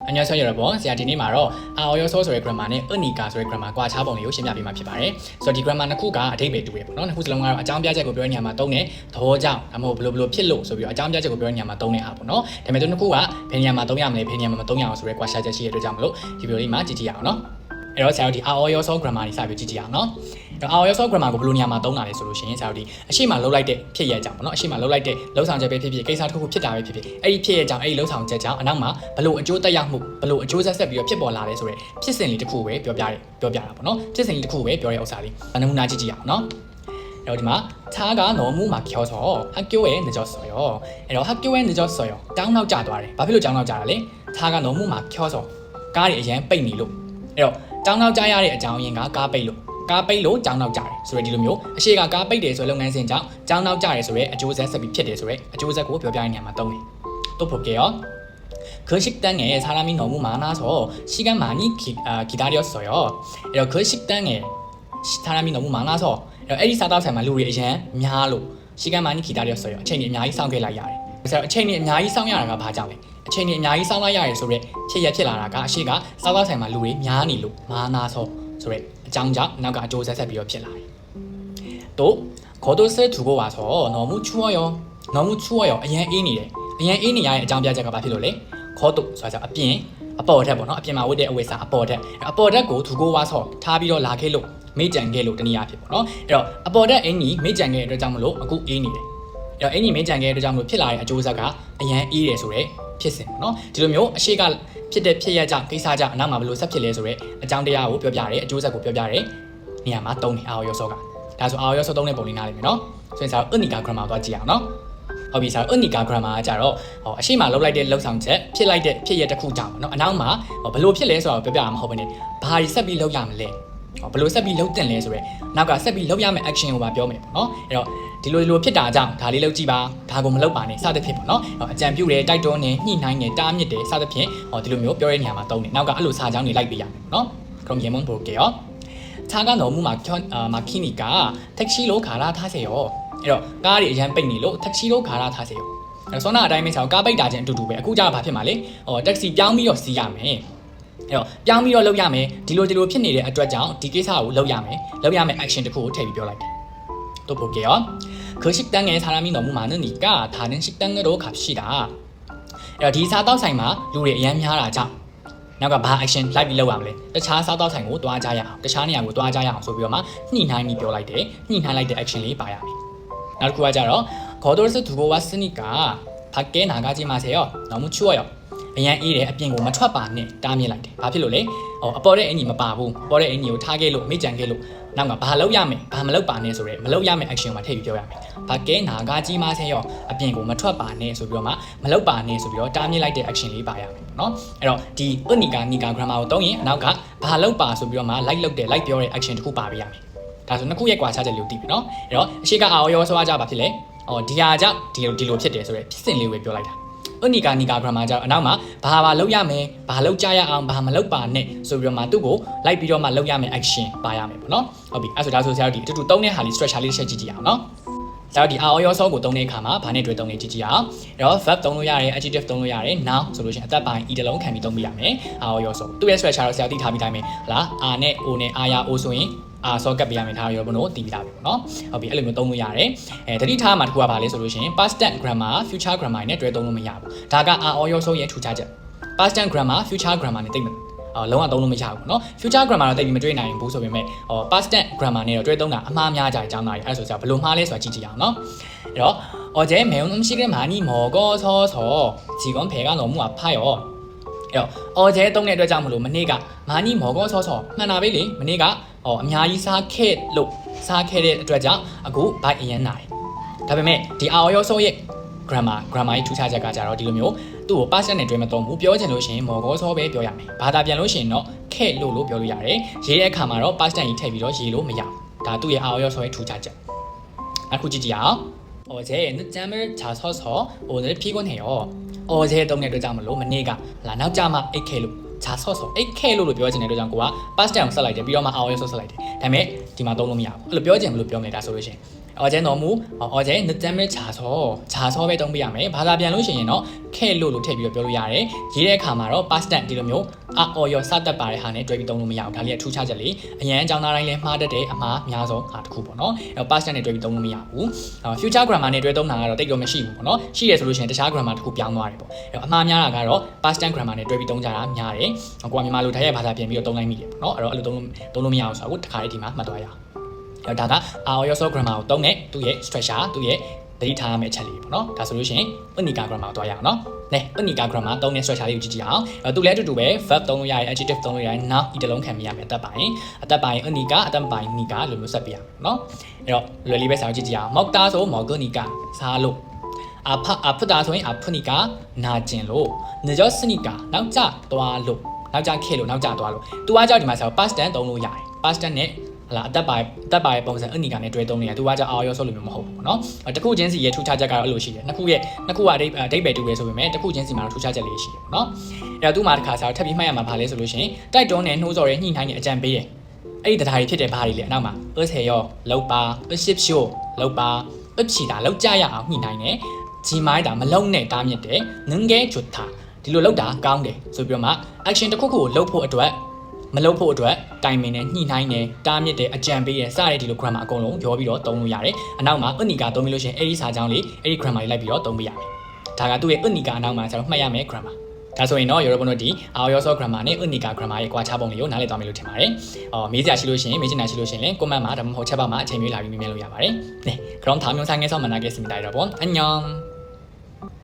안녕하세요 여러분. 제가ဒီနေ့မှာတော့ AOYOSO ဆိုတဲ့ grammar နဲ့ unica ဆိုတဲ့ grammar ကွာခြားပုံလေးကိုရှင်းပြပေးမှာဖြစ်ပါတယ်။ဆိုတော့ဒီ grammar နှစ်ခုကအဓိပ္ပာယ်တူတယ်ပေါ့နော်။နှစ်ခုစလုံးကတော့အကြောင်းပြချက်ကိုပြောတဲ့နေရာမှာသုံးတယ်။သဘောကြောင့်ဒါမှမဟုတ်ဘယ်လိုဖြစ်လို့ဆိုပြီးတော့အကြောင်းပြချက်ကိုပြောတဲ့နေရာမှာသုံးတဲ့အားပေါ့နော်။ဒါပေမဲ့ဒီနှစ်ခုကဘယ်နေရာမှာသုံးရမလဲဘယ်နေရာမှာမသုံးရအောင်ဆိုတဲ့ကွာခြားချက်ရှိတဲ့အတွက်ကြောင့်မလို့ဒီ video လေးမှာကြည့်ကြည့်ရအောင်နော်။အဲ့တော့ဆရာတို့ဒီ AOYOSO grammar လေးစပြီးကြည့်ကြည့်အောင်နော်။အဲ့တော့ AOYOSO grammar ကိုဘယ်လိုနေရာမှာသုံးတာလဲဆိုလို့ရှိရင်ဆရာတို့ဒီအရှိမလှုပ်လိုက်တဲ့ဖြစ်ရကြောင့်ပေါ့နော်။အရှိမလှုပ်လိုက်တဲ့လှုပ်ဆောင်ချက်ပဲဖြစ်ဖြစ်ကိစ္စတစ်ခုဖြစ်တာပဲဖြစ်ဖြစ်အဲ့ဒီဖြစ်ရကြောင့်အဲ့ဒီလှုပ်ဆောင်ချက်ကြောင့်အနောက်မှာဘယ်လိုအကျိုးသက်ရောက်မှုဘယ်လိုအကျိုးဆက်ဆက်ပြီးတော့ဖြစ်ပေါ်လာလဲဆိုတဲ့ဖြစ်စဉ်လေးတစ်ခုပဲပြောပြတာပေါ့နော်ဖြစ်စဉ်လေးတစ်ခုပဲပြောတဲ့ဥစ္စာလေးနမူနာကြည့်ကြည့်အောင်နော်အဲ့တော့ဒီမှာ차가 너무 막혀서 학교에 늦었어요. အဲ့တော့ 학교에 늦었어요. တောင်းနောက်ကျသွားတယ်။ဘာဖြစ်လို့တောင်းနောက်ကျတာလဲ။ 차가 너무 막혀서 ကားတွေအရင်ပိတ်နေလို့အဲ့တော့တောင်းနောက်ကျရတဲ့အကြောင်းရင်းကကားပိတ်လို့တောင်းနောက်ကျတယ်ဆိုတော့ဒီလိုမျိုးအရှိကကားပိတ်တယ်ဆိုတဲ့လုပ်ငန်းစဉ်ကြောင့်တောင်းနောက်ကျတယ်ဆိုတဲ့အကျိုးဆက်ဆက်ပြီးဖြစ်တယ်ဆိုတဲ့အကျိုးဆက်ကိုပြောပြတဲ့နေရာမှာသုံးတယ်။또 볼게요. 그 식당에 사람이 너무 많아서 시간 많이 기다렸어요. အဲ့တော့ 그 식당에 사람이 너무 많아서 အဲ့ဒီစားတောက်ဆိုင်မှာလူတွေအရင်များလို့시간 많이 기다렸어요. အချိန်ကြီးအများကြီးစောင့်ခဲ့လိုက်ရတယ်။ဆိုတော့အချိန်ကြီးအများကြီးစောင့်ရတာကဘာကြောင့်လဲ။အချိန်ကြီးအများကြီးစောင့်လိုက်ရတယ်ဆိုတော့ဖြစ်လာတာကအရှိကစားတောက်ဆိုင်မှာလူတွေများနေလို့မာနာဆိုတဲ့အကြောင်းကြောင့်နောက်ကအကျိုးဆက်ဆက်ပြီးတော့ဖြစ်လာတယ်။또 겉옷을 두고 와서 너무 추워요. 너무 추워요. အရင်အေးနေတယ်။အရင်အေးနေရတဲ့အကြောင်းပြချက်ကဘာဖြစ်လို့လဲ။겉옷ဆိုတာအပြင်အပေါ်ထက်ပေါ့နော်အပြင်မှာဝတ်တဲ့အဝတ်စားအပေါ်ထက်ကို 두고 와서 ထားပြီးတော့လာခဲ့လို့မေ့ကြံခဲ့လို့တနည်းအားဖြင့်ပေါ့နော်အဲ့တော့အပေါ်တက်အင်ကြီးမေ့ကြံခဲ့တဲ့အတွက်ကြောင့်မလို့အခုအေးနေတယ်အဲ့တော့အင်ကြီးမေ့ကြံခဲ့တဲ့အတွက်ကြောင့်မလို့ဖြစ်လာတဲ့အကျိုးဆက်ကအရန်အေးတယ်ဆိုတော့ဖြစ်စဉ်ပေါ့နော်ဒီလိုမျိုးအရှိကဖြစ်တဲ့ဖြစ်ရကြောင့်ကိစ္စကြောင့်အနောက်မှာဘယ်လိုဆက်ဖြစ်လဲဆိုတော့အကြောင်းတရားကိုပြောပြတယ်အကျိုးဆက်ကိုပြောပြတယ်နေရာမှာသုံးတယ်AOYOSOကဒါဆိုAOYOSOသုံးတဲ့ပုံလေးနားလည်မယ်နော်ဆိုရင်ဆိုတော့ unica grammar ကိုကြည့်အောင်နော်ဟုတ်ပြီဆိုတော့ unica grammar ကကြတော့အရှိမလှုပ်လိုက်တဲ့လှုပ်ဆောင်ချက်ဖြစ်လိုက်တဲ့ဖြစ်ရတစ်ခုကြောင့်ပေါ့နော်အနောက်မှာဘယ်လိုဖြစ်လဲဆိုတော့ပြောပြမှာမဟုတ်ဘဲနဲ့ဘာတွေဆက်ပြီးလှုပ်ရမလဲဘယ်လိုဆက်ပြီးလှုပ်တင်လဲဆိုရဲနောက်ကဆက်ပြီးလှုပ်ရမယ့် action ကိုပါပြောမယ်ပေါ့နော်အဲ့တော့ဒီလိုဖြစ်တာကြောင့်ဒါလေးလှုပ်ကြည့်ပါဒါကိုမလှုပ်ပါနဲ့စသဖြင့်ပေါ့နော်အကြံပြုတယ်တိုက်တွန်းတယ်ညှိနှိုင်းတယ်တားမြစ်တယ်စသဖြင့်ဒီလိုမျိုးပြောတဲ့နေရာမှာသုံးတယ်နောက်ကအဲ့လိုစာကြောင်းတွေလိုက်ပေးရမယ်ပေါ့နော်그럼 예문 볼게요. 차가 너무 막히니까 택시로 갈아타세요. အဲ့တော့ကားတွေအရင်ပိတ်နေလို့ 택시로 갈아타세요. အဲ့ဆောနာအတိုင်းပဲဆိုကားပိတ်တာချင်းအတူတူပဲအခုကျတော့ဘာဖြစ်မှာလဲtaxi ပြောင်းပြီးတော့စီးရမယ်အဲ့တော့ပြောင်းပြီးတော့လုပ်ရမယ်ဒီလိုဖြစ်နေတဲ့အတွက်ကြောင့်ဒီကိစ္စကိုလုပ်ရမယ် action တစ်ခုကိုထည့်ပြီးပြောလိုက်တယ်또 볼게요. 그 식당에 사람이 너무 많으니까 다른 식당으로 갑시다. အဲ့တော့ဒီစားတောက်ဆိုင်မှာလူတွေအများများတာကြောင့်နောက်ကဘာ action လိုက်ပြီးလုပ်ရမလဲတခြားစားတောက်ဆိုင်ကိုတွားကြရအောင်တခြားနေရာကိုတွားကြရအောင်ဆိုပြီးတော့မှညှိနှိုင်းပြီးပြောလိုက်တယ်ညှိနှိုင်းလိုက်တဲ့ action လေးပါရမယ်နောက်တစ်ခုကကြတော့ 겉옷을 두고 왔으니까 밖에 나가지 마세요. 너무 추워요. အရန်အေးတယ်အပြင်ကိုမထွက်ပါနဲ့တားမြစ်လိုက်တယ်ဘာဖြစ်လို့လဲအပေါ်တဲ့အင်ကြီးမပါဘူးအပေါ်တဲ့အင်ကြီးကိုထားခဲ့လို့မေ့ကြံခဲ့လို့နောက်ကဘာလုပ်ရမယ်ဘာမလုပ်ပါနဲ့ဆိုရဲမလုပ်ရမယ့် action မှာထည့်ပြီးပြောရမယ်ဘာကဲနာကကြီးမဆဲရောအပြင်ကိုမထွက်ပါနဲ့ဆိုပြီးတော့မှမလုပ်ပါနဲ့ဆိုပြီးတော့တားမြစ်လိုက်တဲ့ action လေးပါရမယ်เนาะအဲ့တော့ဒီ unica grammar ကိုသုံးရင်နောက်ကဘာလုပ်ပါဆိုပြီးတော့မှ like လုပ်တဲ့ like ပြောတဲ့ action တစ်ခုပါပေးရမယ်ဒါဆိုနှစ်ခုရဲ့ကွာခြားချက်လေးကိုသိပြီเนาะအဲ့တော့အရှိကAOYOSOဆိုကြပါဖြစ်လေဒီဟာကြောင့်ဒီလိုဖြစ်တယ်ဆိုရဲဖြစ်စဉ်လေးကိုပြောလိုက်တာunica grammar ကြောင့်အနောက်မှာဘာလုပ်ရမယ်ဘာလုပ်ကြရအောင်ဘာမလုပ်ပါနဲ့ဆိုပြီးတော့မှသူ့ကိုလိုက်ပြီးတော့မှလုပ်ရမယ် action ပါရမယ်ပေါ့နော်ဟုတ်ပြီအဲ့ဆိုဒါဆိုဆရာတို့ဒီအတူတူသုံးတဲ့ဟာလေး structure လေးတစ်ချက်ကြည့်ကြည့်အောင်နော်ဆရာတို့ဒီ AOYOSO ကိုသုံးတဲ့အခါမှာဘာနဲ့တွေ့သုံးနေကြည့်ကြည့်အောင်အဲ့တော့ verb သုံးလို့ရတယ် adjective သုံးလို့ရတယ် noun ဆိုလို့ရှိရင်အသက်ပိုင်း e တလုံးခံပြီးသုံးပြရမယ် AOYOSO သူ့ရဲ့ structure တော့ဆရာသိထားပြီးတိုင်းပဲဟုတ်လား a နဲ့ o နဲ့ a ရ o ဆိုရင်ဆော့ကပ်ပေးရမယ်ဒါရောဘုံတို့တည်ပြီးသားပဲပေါ့နော်ဟုတ်ပြီအဲ့လိုမျိုးသုံးလို့ရတယ်တတိထားမှာတစ်ခုကဘာလဲဆိုလို့ရှိရင် past tense grammar future grammar နဲ့တွဲသုံးလို့မရဘူးဒါကAOYOSOရဲ့ထူခြားချက် past tense grammar future grammar နဲ့တိတ်လုံးဝသုံးလို့မရဘူးပေါ့နော် future grammar တော့တိတ်ပြီးမတွေ့နိုင်ဘူးဆိုပေမဲ့past tense grammar နဲ့တော့တွဲသုံးတာအမှားများကြတဲ့အကြောင်းသားကြီးအဲ့ဆိုဆရာဘယ်လိုမှားလဲဆိုတာကြည့်ကြည့်အောင်နော်အဲ့တော့어제 매운 음식을 많이 먹어서 지금 배가 너무 아파요အဲ့တော့어제သုံးတဲ့အတွက်ကြောင့်မလို့မနေ့က 많이 먹어서 မှန်တာပဲလေမနေ့ကအများကြီးစားခဲ့တဲ့အတွက်ကြောင့်အခုဘိုက်အရင်နာတယ်ဒါပေမဲ့ဒီAOYOSOရဲ့ grammar ရဲ့ထူးခြားချက်ကကြတော့ဒီလိုမျိုးသူ့ကို past tense နဲ့တွဲမသုံးဘူးပြောချင်လို့ရှိရင် 먹어서 ပဲပြောရမယ်ဘာသာပြန်လို့ရှိရင်တော့ခဲ့လို့ပြောလို့ရတယ်ရေးတဲ့အခါမှာတော့ past tense ကြီးထည့်ပြီးတော့ရေးလို့မရဘူးဒါသူ့ရဲ့AOYOSOရဲ့ထူးခြားချက်အခုကြည့်ကြည့်အောင်어제 늦잠을 자서서 오늘 피곤해요. 어제သုံးတဲ့အတွက်ကြောင့်မလို့မနေ့ကလာနောက်ကြမှာအိတ်ခဲလို့자서서အိတ်ခဲလို့ပြောချင်တဲ့အတွက်ကြောင့်ကိုက past tense ကိုဆက်လိုက်တယ်ပြီးတော့မှAOYOSOဆက်လိုက်တယ်ဒါပေမဲ့ဒီမှာသုံးလို့မရဘူးအဲ့လိုပြောချင်မလို့ပြောမယ်ဒါဆိုလို့ရှိရင် 어제 너무 어제 늦잠을 자서ပဲတုံးပြရမယ်ဘာသာပြန်လို့ရှိရင်တော့ခဲ့လို့ထည့်ပြီးတော့ပြောလို့ရတယ်ရေးတဲ့အခါမှာတော့ past tense ဒီလိုမျိုးအော်စတတ်ပါတဲ့ဟာနဲ့တွဲပြီးတုံးလို့မရဘူးဒါလေးကထူးခြားချက်လေးအရန်အကြောင်းသားတိုင်းလည်းမှားတတ်တဲ့အမှားအများဆုံးဟာတစ်ခုပေါ့နော်အဲ့တော့ past tense နဲ့တွဲပြီးတုံးလို့မရဘူး future grammar နဲ့တွဲတုံးတာကတော့တိတ်တော့မရှိဘူးပေါ့နော်ရှိရဆိုလို့ရှိရင်တခြား grammar တစ်ခုပြောင်းသွားတယ်ပေါ့အဲ့တော့အမှားများတာကတော့ past tense grammar နဲ့တွဲပြီးတုံးကြတာများတယ်ကိုကမြန်မာလိုထိုင်ရဲ့ဘာသာပြန်ပြီးတော့တုံးလိုက်မိတယ်ပေါ့နော်အဲ့တော့အဲ့လိုတုံးလို့မရအောင်ဆိုတော့တစ်ခါလေးဒီမှာမှတ်သွားရအောင်ဒါက AOYOSO grammar ကိုတုံးတဲ့သူ့ရဲ့ structure သူ့ရဲ့သတိထားရမယ့်အချက်လေးပေါ့နော်ဒါဆိုလို့ရှိရင် unica grammar ကိုတွားရအောင်နော်နဲ unica grammar တုံးတဲ့ structure လေးကိုကြည့်ကြည့်အောင်သူလည်းအတူတူပဲ verb တုံးလို့ရတယ် adjective တုံးလို့ရတယ် noun ဒီတစ်လုံးခံမိရမယ်အသက်ပိုင်း unica အသက်ပိုင်း nica လို့မျိုးဆက်ပြရမယ်နော်အဲ့တော့လွယ်လေးပဲစာကြည့်ကြည့်အောင် mogta ဆို mogonica စားလို့아프다ဆိုရင် 아프니까နာကျင်လို့ 늦었으니까 နောက်ကျသွားလို့နောက်ကျခဲ့လို့နောက်ကျသွားလို့သူကကြောက်ဒီမှာဆို past tense သုံးလို့ရတယ် past tense နဲ့ဟလာအသက်ပါပုံစံအနိကာနဲ့တွဲသုံးနေရသူကကြောက်အော်ရောဆိုလို့မျိုးမဟုတ်ဘူးပေါ့နော်တခုချင်းစီရဲ့ထူးခြားချက်ကတော့အဲ့လိုရှိတယ်နှစ်ခုကအဓိပ္ပာယ်တူပဲဆိုပေမဲ့တခုချင်းစီမှာတော့ထူးခြားချက်လေးရှိတယ်ပေါ့နော်အဲ့တော့သူ့မှာတစ်ခါစားထပ်ပြီးမှတ်ရမှာဘာလဲဆိုလို့ရှိရင်တိုက်တွန်းနဲ့နှိုးဆော်တဲ့ညှိနှိုင်းတဲ့အကြံပေးတယ်အဲ့ဒီတရားတွေဖြစ်တဲ့ဘာတွေလဲအနောက်မှာအဆယ်ရောလောက်ပါအရှစ်ဖြို့လောက်ပါအချီတာလောက်ကြရအောင်ညှိနှိုင်းတယ်ဂျီမိုင်းတာမလုံးနဲ့တားမြစ်တယ်နင်းငယ်ကျွတ်တာဒီလိုလောက်တာကောင်းတယ်ဆိုပြီးတော့မှ action တစ်ခုခုကိုလုပ်ဖို့အတွက်မလုပ်ဖို့အတွက်တိုင်ပင်နဲ့ညှိနှိုင်းနဲ့တားမြစ်တဲ့အကြံပေးတဲ့စတဲ့ဒီလို grammar အကုန်လုံးပြောပြီးတော့သုံးလို့ရတယ်အနောက်မှာ unica သုံးပြီးလို့ရှိရင်အဲ့ဒီစာကြောင်းလေးအဲ့ဒီ grammar လေးလိုက်ပြီးတော့သုံးပေးရမယ်ဒါကသူ့ရဲ့ unica အနောက်မှာကျွန်တော်မှတ်ရမယ် grammar ဒါဆိုရင်တော့ Europe တို့ဒီ AOYOSO grammar နဲ့ unica grammar ရဲ့ကွာခြားပုံလေးကိုနားလည်သွားမယ်လို့ထင်ပါတယ်မေးစရာရှိလို့ရှိရင်မေးချင်တာရှိလို့ရှိရင်လည်း comment မှာဒါမှမဟုတ် chat box မှာအချိန်ပေးလာပြီးမေးမြန်းလို့ရပါတယ်네 그럼 다음 영상에서 만나겠습니다 여러분 안녕